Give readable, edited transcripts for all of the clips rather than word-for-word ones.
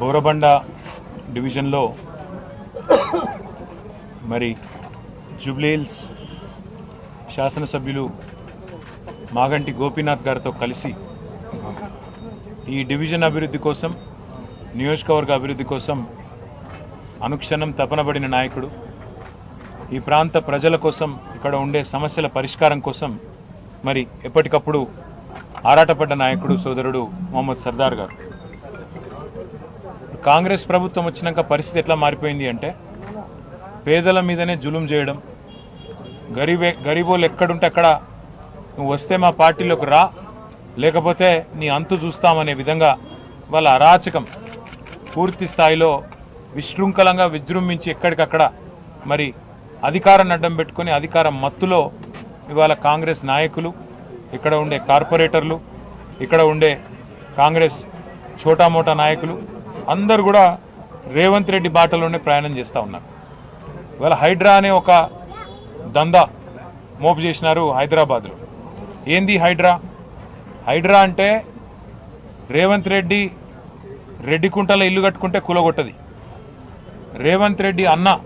బోరబండ డివిజన్లో మరి జూబ్లీహిల్స్ శాసనసభ్యులు మాగంటి గోపీనాథ్ గారితో కలిసి ఈ డివిజన్ అభివృద్ధి కోసం, నియోజకవర్గ అభివృద్ధి కోసం అనుక్షణం తపనబడిన నాయకుడు, ఈ ప్రాంత ప్రజల కోసం, ఇక్కడ ఉండే సమస్యల పరిష్కారం కోసం మరి ఎప్పటికప్పుడు ఆరాటపడ్డ నాయకుడు సోదరుడు మొహమ్మద్ సర్దార్ గారు. కాంగ్రెస్ ప్రభుత్వం వచ్చినాక పరిస్థితి ఎట్లా మారిపోయింది అంటే, పేదల మీదనే జులుం చేయడం, గరీబోళ్ళు ఎక్కడుంటే అక్కడ నువ్వు వస్తే మా పార్టీలోకి రా, లేకపోతే నీ అంతు చూస్తామనే విధంగా వాళ్ళ అరాచకం పూర్తి స్థాయిలో విశృంఖలంగా విజృంభించి ఎక్కడికక్కడ మరి అధికారాన్ని అడ్డం పెట్టుకొని అధికారం మత్తులో ఇవాళ కాంగ్రెస్ నాయకులు, ఇక్కడ ఉండే కార్పొరేటర్లు, ఇక్కడ ఉండే కాంగ్రెస్ చోటామోటా నాయకులు అందరూ కూడా రేవంత్ రెడ్డి బాటలోనే ప్రయాణం చేస్తూ ఉన్నారు. ఇవాళ హైడ్రా అనే ఒక దందా మోపు చేసినారు హైదరాబాద్లో. ఏంది హైడ్రా? హైడ్రా అంటే రేవంత్ రెడ్డి రెడ్డికుంటల ఇల్లు కట్టుకుంటే కూలగొట్టది. రేవంత్ రెడ్డి అన్న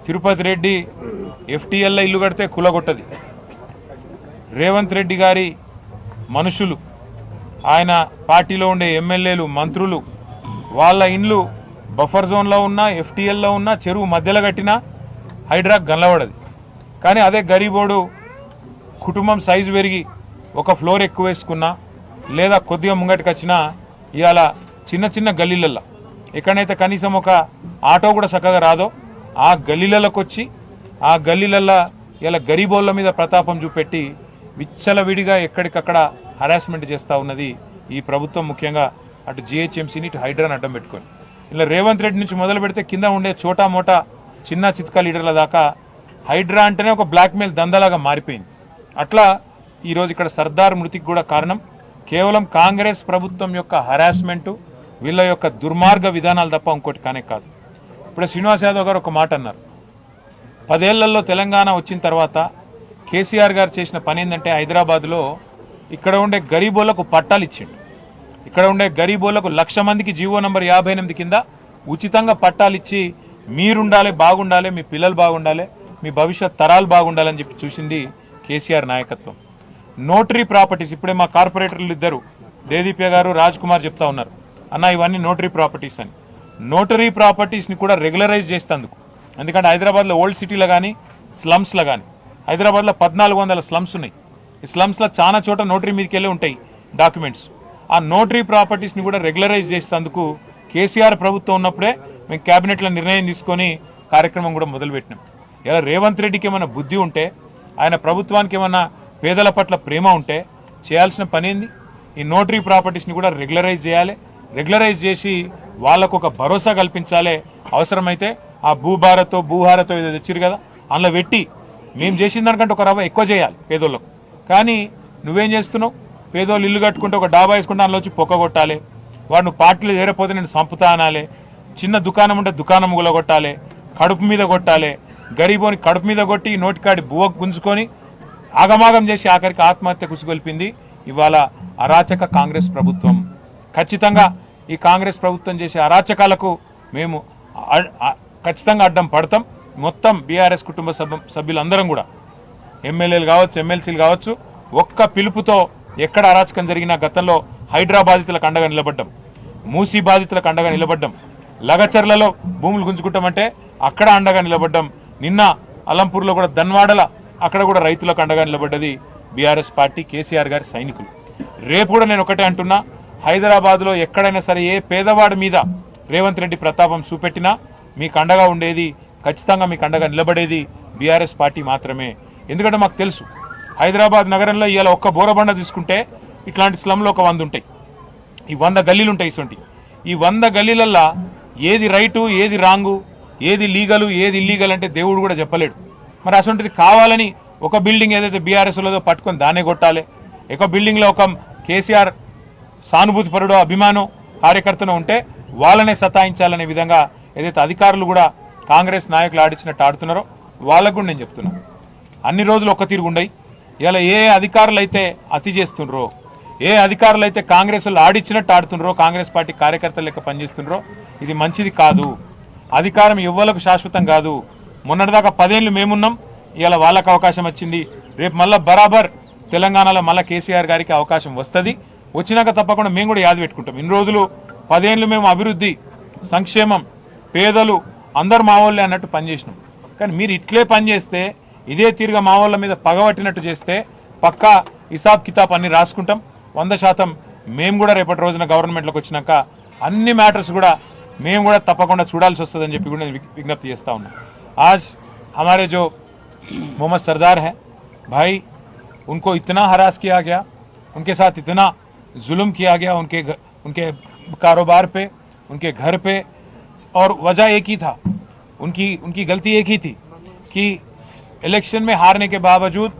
తిరుపతి రెడ్డి ఎఫ్టీఎల్లో ఇల్లు కడితే కూలగొట్టది. రేవంత్ రెడ్డి గారి మనుషులు, ఆయన పార్టీలో ఉండే ఎమ్మెల్యేలు, మంత్రులు, వాళ్ళ ఇండ్లు బఫర్ జోన్లో ఉన్నా, ఎఫ్టీఎల్లో ఉన్నా, చెరువు మధ్యలో కట్టినా హైడ్రాక్ గనలబడది. కానీ అదే గరీబోడు కుటుంబం సైజు పెరిగి ఒక ఫ్లోర్ ఎక్కువ వేసుకున్నా, లేదా కొద్దిగా ముంగటికి వచ్చినా ఇవాళ చిన్న చిన్న గల్లీలల్లో ఎక్కడైతే కనీసం ఒక ఆటో కూడా చక్కగా రాదో ఆ గల్లీలలోకి వచ్చి ఆ గల్లీలల్లో ఇలా గరీబోళ్ళ మీద ప్రతాపం చూపెట్టి విచ్చలవిడిగా ఎక్కడికక్కడ హరాస్మెంట్ చేస్తూ ఉన్నది ఈ ప్రభుత్వం. ముఖ్యంగా అటు జిహెచ్ఎంసీని, ఇటు హైడ్రాని అడ్డం పెట్టుకొని ఇలా రేవంత్ రెడ్డి నుంచి మొదలు పెడితే కింద ఉండే చోటా మోటా చిన్న చిత్కా లీడర్ల దాకా హైడ్రా అంటేనే ఒక బ్లాక్మెయిల్ దందాలాగా మారిపోయింది. అట్లా ఈరోజు ఇక్కడ సర్దార్ మృతికి కూడా కారణం కేవలం కాంగ్రెస్ ప్రభుత్వం యొక్క హరాస్మెంటు, వీళ్ళ యొక్క దుర్మార్గ విధానాలు తప్ప ఇంకోటి కానే కాదు. ఇప్పుడు శ్రీనివాస్ యాదవ్ గారు ఒక మాట అన్నారు, 10 ఏళ్లలో తెలంగాణ వచ్చిన తర్వాత కేసీఆర్ గారు చేసిన పని ఏంటంటే హైదరాబాద్లో ఇక్కడ ఉండే గరీబోళ్లకు పట్టాలు ఇచ్చిండు. ఇక్కడ ఉండే గరీబోళ్లకు 1,00,000 మందికి జీవో నంబర్ 58 కింద ఉచితంగా పట్టాలు ఇచ్చి మీరుండాలి, బాగుండాలి, మీ పిల్లలు బాగుండాలి, మీ భవిష్యత్ తరాలు బాగుండాలని చెప్పి చూసింది కేసీఆర్ నాయకత్వం. నోటరీ ప్రాపర్టీస్, ఇప్పుడే మా కార్పొరేటర్లు ఇద్దరు దేదీప్య గారు, రాజ్ కుమార్ చెప్తా ఉన్నారు, అన్న ఇవన్నీ నోటరీ ప్రాపర్టీస్ అని. నోటరీ ప్రాపర్టీస్ని కూడా రెగ్యులరైజ్ చేస్తేందుకు, ఎందుకంటే హైదరాబాద్లో ఓల్డ్ సిటీలో కానీ స్లమ్స్లో కానీ, హైదరాబాద్లో 1400 స్లమ్స్ ఉన్నాయి. ఈ స్లమ్స్లో చాలా చోట నోటరీ మీదకి వెళ్ళి ఉంటాయి డాక్యుమెంట్స్. ఆ నోటరీ ప్రాపర్టీస్ని కూడా రెగ్యులరైజ్ చేసేందుకు కేసీఆర్ ప్రభుత్వం ఉన్నప్పుడే మేము క్యాబినెట్లో నిర్ణయం తీసుకొని కార్యక్రమం కూడా మొదలుపెట్టినాం. ఇలా రేవంత్ రెడ్డికి ఏమైనా బుద్ధి ఉంటే, ఆయన ప్రభుత్వానికి ఏమన్నా పేదల పట్ల ప్రేమ ఉంటే చేయాల్సిన పని ఏంది? ఈ నోటరీ ప్రాపర్టీస్ని కూడా రెగ్యులరైజ్ చేయాలి. రెగ్యులరైజ్ చేసి వాళ్ళకు ఒక భరోసా కల్పించాలి. అవసరమైతే ఆ భూహారతో ఏదో తెచ్చిరు కదా, అందులో పెట్టి మేము చేసిన దానికంటే ఒక రవ్వ ఎక్కువ చేయాలి పేదోళ్ళకు. కానీ నువ్వేం చేస్తున్నావు? పేదోళ్ళు ఇల్లు కట్టుకుంటే ఒక డాబా వేసుకుంటే అందులో వచ్చి పొక్క కొట్టాలి, వాడు నువ్వు పార్టీలో చేరపోతే నేను సంపుతా అనాలి, చిన్న దుకాణం ఉంటే దుకాణం గులగొట్టాలి, కడుపు మీద కొట్టాలి, గరీబోని కడుపు మీద కొట్టి నోటికాడి బువ్వ గుంజుకొని ఆగమాగం చేసి ఆఖరికి ఆత్మహత్య కుసిగొల్పింది ఇవాళ అరాచక కాంగ్రెస్ ప్రభుత్వం. ఖచ్చితంగా ఈ కాంగ్రెస్ ప్రభుత్వం చేసే అరాచకాలకు మేము ఖచ్చితంగా అడ్డం పడతాం. మొత్తం బీఆర్ఎస్ కుటుంబ సభ్యులందరం కూడా, ఎమ్మెల్యేలు కావచ్చు, ఎమ్మెల్సీలు కావచ్చు, ఒక్క పిలుపుతో ఎక్కడ అరాచకం జరిగినా గతంలో హైడ్రా బాధితులకు అండగా నిలబడ్డం, మూసీ బాధితులకు అండగా నిలబడ్డం, లగచర్లలో భూములు గుంజుకుంటామంటే అక్కడ అండగా నిలబడ్డం. నిన్న అలంపూర్లో కూడా ధన్వాడల అక్కడ కూడా రైతులకు అండగా నిలబడ్డది బీఆర్ఎస్ పార్టీ, కేసీఆర్ గారి సైనికులు. రేపు కూడా నేను ఒకటే అంటున్నా, హైదరాబాద్లో ఎక్కడైనా సరే ఏ పేదవాడి మీద రేవంత్ రెడ్డి ప్రతాపం చూపెట్టినా మీకు అండగా ఉండేది, ఖచ్చితంగా మీకు అండగా నిలబడేది బీఆర్ఎస్ పార్టీ మాత్రమే. ఎందుకంటే మాకు తెలుసు హైదరాబాద్ నగరంలో ఇవాళ ఒక్క బోరబండ తీసుకుంటే ఇట్లాంటి స్లమ్లో ఒక 100 ఉంటాయి, ఈ 100 గల్లీలు ఉంటాయి. ఇటువంటి ఈ 100 గల్లీలల్లో ఏది రైటు, ఏది రాంగు, ఏది లీగలు, ఏది ఇల్లీగల్ అంటే దేవుడు కూడా చెప్పలేడు. మరి అటువంటిది కావాలని ఒక బిల్డింగ్ ఏదైతే బీఆర్ఎస్లో పట్టుకొని దాన్నే కొట్టాలి, ఒక బిల్డింగ్లో ఒక కేసీఆర్ సానుభూతి పరుడో అభిమానం కార్యకర్తను ఉంటే వాళ్ళనే సతాయించాలనే విధంగా ఏదైతే అధికారులు కూడా కాంగ్రెస్ నాయకులు ఆడించినట్టు ఆడుతున్నారో వాళ్ళకు కూడా నేను చెప్తున్నాను, అన్ని రోజులు ఒక్క తీరు ఉండయి. ఇలా ఏ అధికారులు అయితే అతి చేస్తుండ్రో, ఏ అధికారులు అయితే కాంగ్రెస్లో ఆడిచ్చినట్టు ఆడుతుండ్రో, కాంగ్రెస్ పార్టీ కార్యకర్తలు లెక్క పనిచేస్తుండ్రో, ఇది మంచిది కాదు. అధికారం ఎవ్వలకు శాశ్వతం కాదు. మొన్నటిదాకా 10 ఏళ్ళు మేమున్నాం, ఇవాళ వాళ్ళకు అవకాశం వచ్చింది. రేపు మళ్ళా బరాబర్ తెలంగాణలో మళ్ళా కేసీఆర్ గారికి అవకాశం వస్తుంది. వచ్చినాక తప్పకుండా మేము కూడా యాది పెట్టుకుంటాం. ఇన్ని రోజులు 10 ఏళ్ళు మేము అభివృద్ధి, సంక్షేమం, పేదలు అందరు మా వాళ్ళే అన్నట్టు పనిచేసినాం. కానీ మీరు ఇట్లే పనిచేస్తే, ఇదే తీరుగా మా వాళ్ళ మీద పగబట్టినట్టు చేస్తే పక్కా హిసాబ్ కితాబ్ అన్ని రాసుకుంటాం. 100% మేము కూడా రేపటి రోజున గవర్నమెంట్లోకి వచ్చినాక అన్ని మ్యాటర్స్ కూడా మేము కూడా తప్పకుండా చూడాల్సి వస్తుందని చెప్పి కూడా నేను విజ్ఞప్తి చేస్తా ఉన్నా. आज हमारे जो मोहम्मद सरदार है भाई, उनको इतना हरास किया गया, उनके साथ इतना जुल्म किया गया, उनके कारोबार पे, उनके घर पे, और वजह एक ही था, उनकी गलती एक ही थी कि इलेक्शन में हारने के बावजूद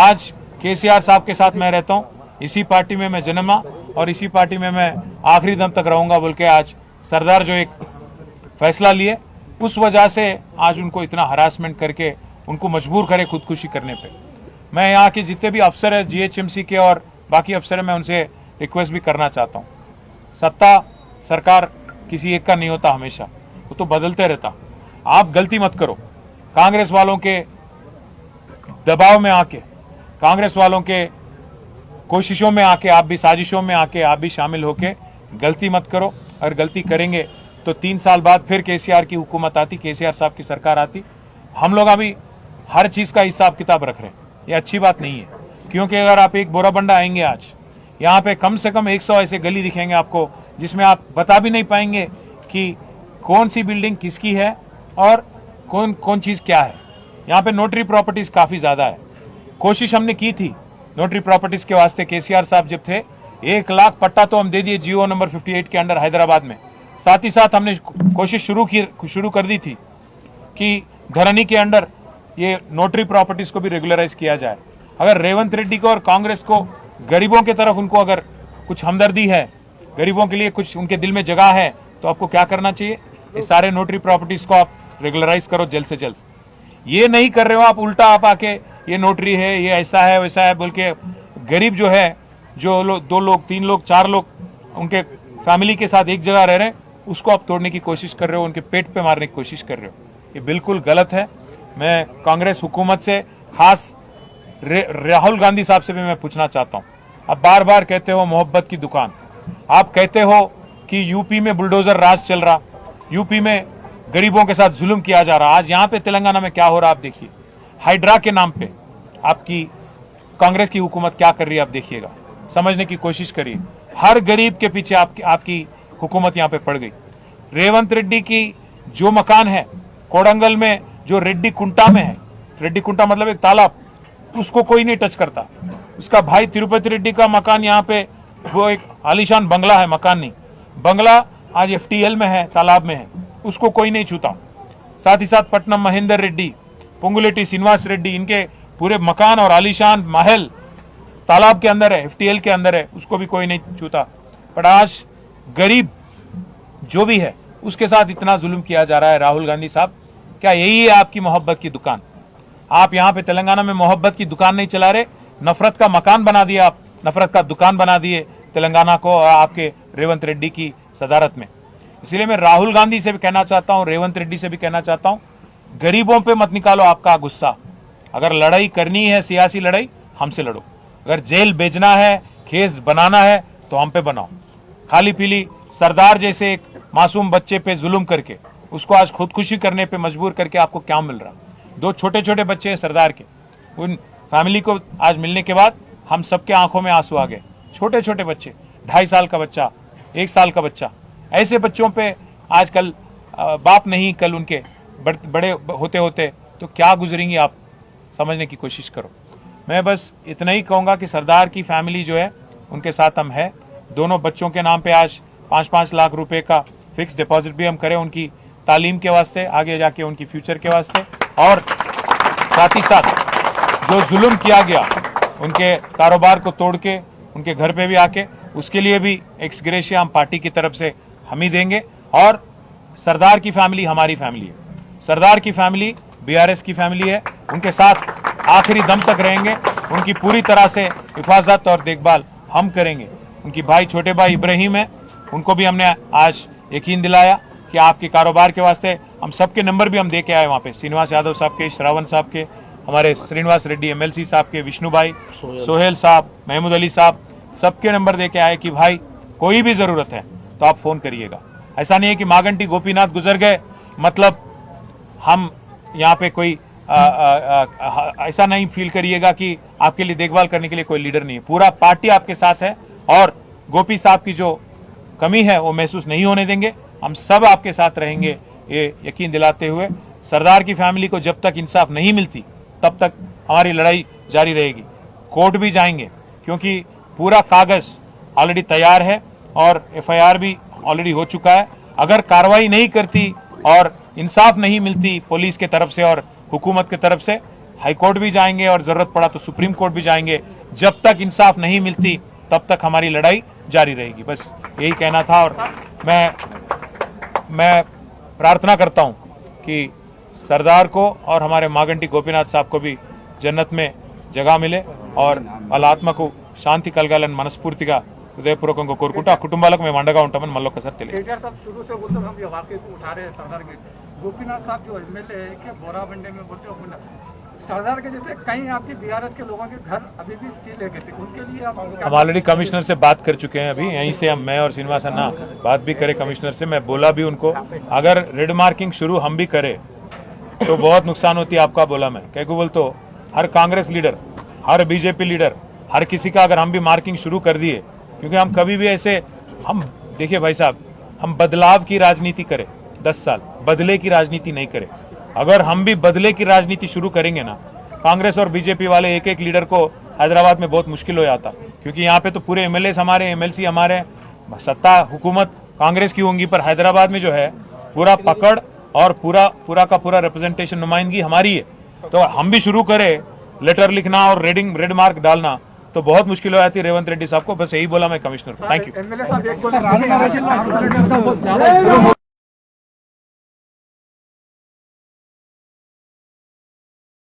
आज केसीआर साहब के साथ मैं रहता हूँ, इसी पार्टी में मैं जन्मा और इसी पार्टी में मैं आखिरी दम तक रहूंगा बोल के आज सरदार जो एक फैसला लिए, उस वजह से आज उनको इतना हरासमेंट करके उनको मजबूर करे खुदकुशी करने पे। मैं यहाँ के जितने भी अफसर है जीएचएमसी के और बाकी अफसर है, मैं उनसे रिक्वेस्ट भी करना चाहता हूँ, सत्ता सरकार किसी एक का नहीं होता, हमेशा वो तो बदलते रहता। आप गलती मत करो, कांग्रेस वालों के दबाव में आके, कांग्रेस वालों के कोशिशों में आके, आप भी साजिशों में आके आप भी शामिल होके गलती मत करो। अगर गलती करेंगे तो 3 साल बाद फिर केसीआर की हुकूमत आती, केसीआर साहब की सरकार आती। हम लोग अभी हर चीज़ का हिसाब किताब रख रहे हैं, ये अच्छी बात नहीं है। क्योंकि अगर आप एक बोराबंडा आएंगे आज, यहाँ पे कम से कम 100 ऐसे गली दिखेंगे आपको जिसमें आप बता भी नहीं पाएंगे कि कौन सी बिल्डिंग किसकी है और कौन चीज़ क्या है। यहाँ पे नोटरी प्रॉपर्टीज़ काफ़ी ज़्यादा है। कोशिश हमने की थी नोटरी प्रॉपर्टीज़ के वास्ते, केसीआर साहब जब थे 1 लाख पट्टा तो हम दे दिए जियो नंबर 58 के अंडर हैदराबाद में। साथ ही साथ हमने कोशिश शुरू कर दी थी कि धरनी के अंडर ये नोटरी प्रॉपर्टीज को भी रेगुलराइज किया जाए। अगर रेवंत रेड्डी को और कांग्रेस को गरीबों की तरफ उनको अगर कुछ हमदर्दी है, गरीबों के लिए कुछ उनके दिल में जगह है, तो आपको क्या करना चाहिए, ये सारे नोटरी प्रॉपर्टीज को आप रेगुलराइज करो जल्द से जल्द। ये नहीं कर रहे हो आप, उल्टा आप आके ये नोटरी है, ये ऐसा है वैसा है बोल के गरीब जो है, जो 2 लोग 3 लोग 4 लोग उनके फैमिली के साथ एक जगह रह रहे हैं, उसको आप तोड़ने की कोशिश कर रहे हो, उनके पेट पे मारने की कोशिश कर रहे हो। ये बिल्कुल गलत है। मैं कांग्रेस हुकूमत से, खास राहुल गांधी साहब से भी मैं पूछना चाहता हूँ, आप बार बार कहते हो मोहब्बत की दुकान, आप कहते हो कि यूपी में बुलडोजर राज चल रहा, यूपी में गरीबों के साथ जुल्म किया जा रहा। आज यहाँ पे तेलंगाना में क्या हो रहा आप देखिए, हाइड्रा के नाम पे आपकी कांग्रेस की हुकूमत क्या कर रही है आप देखिएगा, समझने की कोशिश करिए। हर गरीब के पीछे आपकी हुकूमत यहाँ पे पड़ गई। रेवंत रेड्डी की जो मकान है कोडंगल में, जो रेड्डी कुंटा में है, रेड्डी कुंटा मतलब एक तालाब, उसको कोई नहीं टच करता। उसका भाई तिरुपति रेड्डी का मकान यहाँ पे, वो एक आलीशान बंगला है, मकान नहीं बंगला, आज FTL में है, तालाब में है, उसको कोई नहीं छूता। साथ ही साथ पटनम महेंद्र रेड्डी, पुंगुलेटी श्रीनिवास रेड्डी, इनके पूरे मकान और आलीशान महल तालाब के अंदर है, FTL के अंदर है, उसको भी कोई नहीं छूता। पर आज गरीब जो भी है उसके साथ इतना जुल्म किया जा रहा है। राहुल गांधी साहब, क्या यही है आपकी मोहब्बत की दुकान? आप यहाँ पे तेलंगाना में मोहब्बत की दुकान नहीं चला रहे, नफरत का मकान बना दिया, आप नफरत का दुकान बना दिए तेलंगाना को और आपके रेवंत रेड्डी की सदारत में। इसलिए मैं राहुल गांधी से भी कहना चाहता हूँ, रेवंत रेड्डी से भी कहना चाहता हूँ, गरीबों पे मत निकालो आपका गुस्सा। अगर लड़ाई करनी है, सियासी लड़ाई, हमसे लड़ो। अगर जेल भेजना है, केस बनाना है, तो हम पे बनाओ। खाली पीली सरदार जैसे एक मासूम बच्चे पे जुल्म करके उसको आज खुदकुशी करने पे मजबूर करके आपको क्या मिल रहा? 2 छोटे छोटे बच्चे हैं सरदार के, उन फैमिली को आज मिलने के बाद हम सबके आंखों में आंसू आ गए। छोटे छोटे बच्चे, 2.5 साल का बच्चा, 1 साल का बच्चा, ऐसे बच्चों पे आजकल बाप नहीं, कल उनके बड़े होते होते तो क्या गुजरेंगी आप, समझने की कोशिश करो। मैं बस इतना ही कहूँगा कि सरदार की फैमिली जो है उनके साथ हम है। दोनों बच्चों के नाम पे आज 5-5 लाख रुपए का फिक्स डिपॉजिट भी हम करें उनकी तालीम के वास्ते, आगे जाके उनकी फ्यूचर के वास्ते। और साथ ही साथ जो जुल्म किया गया उनके कारोबार को तोड़ के उनके घर पे भी आके, उसके लिए भी एक्स ग्रेशिया हम पार्टी की तरफ से हम ही देंगे। और सरदार की फैमिली हमारी फैमिली है, सरदार की फैमिली BRS की फैमिली है, उनके साथ आखिरी दम तक रहेंगे, उनकी पूरी तरह से हिफाजत और देखभाल हम करेंगे। उनकी भाई छोटे भाई इब्राहिम है, उनको भी हमने आज यकीन दिलाया कि आपके कारोबार के वास्ते हम सबके नंबर भी हम दे के आए वहाँ पे, श्रीनिवास यादव साहब के, श्रावण साहब के, हमारे श्रीनिवास रेड्डी MLC साहब के, विष्णु भाई, सोहेल साहब, महमूद अली साहब, सबके नंबर दे के आए कि भाई कोई भी जरूरत है तो आप फोन करिएगा। ऐसा नहीं है कि मागंटी गोपीनाथ गुजर गए मतलब हम यहाँ पे कोई ऐसा नहीं फील करिएगा कि आपके लिए देखभाल करने के लिए कोई लीडर नहीं है। पूरा पार्टी आपके साथ है और गोपी साहब की जो कमी है वो महसूस नहीं होने देंगे। हम सब आपके साथ रहेंगे, ये यकीन दिलाते हुए सरदार की फैमिली को जब तक इंसाफ नहीं मिलती तब तक हमारी लड़ाई जारी रहेगी। कोर्ट भी जाएंगे क्योंकि पूरा कागज ऑलरेडी तैयार है और FIR भी ऑलरेडी हो चुका है। अगर कार्रवाई नहीं करती और इंसाफ नहीं मिलती पुलिस के तरफ से और हुकूमत की तरफ से, हाई कोर्ट भी जाएंगे और जरूरत पड़ा तो सुप्रीम कोर्ट भी जाएंगे। जब तक इंसाफ नहीं मिलती तब तक हमारी लड़ाई जारी रहेगी। बस यही कहना था और मैं प्रार्थना करता हूं कि सरदार को और हमारे मागंटी गोपीनाथ साहब को भी जन्नत में जगह मिले और వాళ్ళ ఆత్మకు శాంతి కలగాలని మనస్ఫూర్తిగా హృదయపూర్వకంగా కోరుకుంటూ ఆ కుటుంబాలకు మేము అండగా ఉంటామని మళ్ళొకసారి తెలియజేస్తాం। केटीआर साहब शुरू से बोलते हम ये वाकई को उठा रहे हैं सरदार के। गोपीनाथ साहब जो MLA है कि बोराबंडे में बोलते हो सरदार के जैसे कई आपके BRS के लोगों के घर अभी भी स्टील है कहते, उनके लिए आप हम ऑलरेडी कमिश्नर से बात कर चुके हैं। अभी यहीं से मैं और श्रीनिवास अन्ना बात भी करें कमिश्नर से। मैं बोला भी उनको अगर रेड मार्किंग शुरू हम भी करें तो बहुत नुकसान होती है आपका, बोला मैं। क्या बोल तो हर कांग्रेस लीडर, हर BJP लीडर, हर किसी का अगर हम भी मार्किंग शुरू कर दिए, क्योंकि हम कभी भी ऐसे हम देखिए भाई साहब, हम बदलाव की राजनीति करें 10 साल, बदले की राजनीति नहीं करें। अगर हम भी बदले की राजनीति शुरू करेंगे ना, कांग्रेस और BJP वाले एक एक लीडर को हैदराबाद में बहुत मुश्किल हो जाता, क्योंकि यहाँ पे तो पूरे MLAs हमारे, MLC हमारे, सत्ता हुकूमत कांग्रेस की होंगी, पर हैदराबाद में जो है पूरा पकड़ और पूरा का पूरा रिप्रेजेंटेशन, नुमाइंदगी हमारी है। तो हम भी शुरू करें लेटर लिखना और रेड मार्क डालना तो बहुत मुश्किल हो जाती है रेवंत रेड्डी साहब को। बस यही बोला मैं कमिश्नर को। Thank you. MLA साहब एक बोले